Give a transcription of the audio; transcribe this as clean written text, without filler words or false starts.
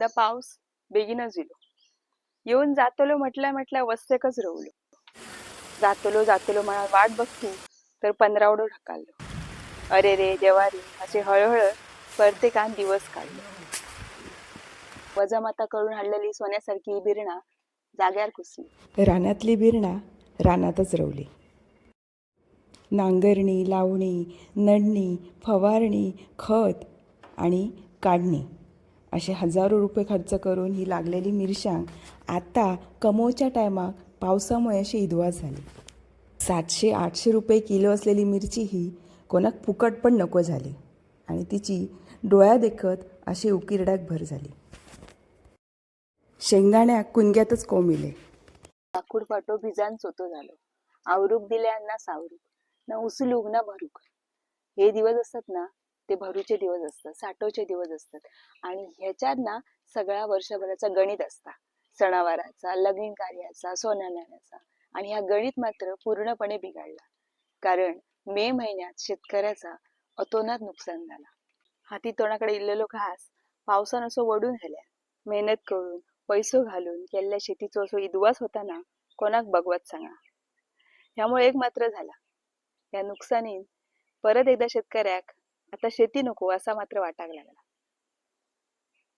यंदा पाऊस बेगीनच इलो. येऊन जातलो म्हटल्या वस्तेकच रवलो. जातलो म्हणा वाट बघतो तर 15 ढकललो. अरे रे देवा रे असे हळहळ परतेकान दिवस काढलो. वजमाता करून हाडलेली सोन्यासारखी बिरणा जाग्यार कुसली. रानातली बिरणा रानातच रवली. नांगरणी, लावणी, नडणी, फवारणी, खत आणि काढणी असे हजारो रुपये खर्च करून ही लागलेली मिरसांग आता कमवच्या टायमाक पावसामुळे अशी हिदवास झाली. 700-800 रुपये किलो असलेली मिरची ही कोणाक फुकट पण नको झाली आणि तिची डोळ्या देखत अशी उकिरड्याक भर झाली. शेंगदाण्याक कुणग्यातच कोंब इले. लाकूड फाटो भिजान चोतो झालो. आवरूक दिल्या ना सावरूक, ना उचलूक ना भरूक. हे दिवस असतात ना ते भरूचे दिवस असतात, साठवचे दिवस असतात. आणि ह्याच्यात ना सगळ्या वर्षभराचा गणित असता. सणावाराचा, लग्न कार्याचा, सोन्या नाण्याचा. आणि ह्या गणित मात्र पूर्णपणे बिघडला. कारण मे महिन्यात शेतकऱ्याचा अतोनात नुकसान झाला. हाती तोंडाकडे इल्लेलो घास पावसान असो वडून गेल्या. मेहनत करून पैसो घालून केलेल्या शेतीचो असो इदवास होता ना कोणाक बघवत सांगा. ह्यामुळे एक मात्र झाला, या नुकसानीन परत एकदा शेतकऱ्याक आता शेती नको असा मात्र वाटाक लागला.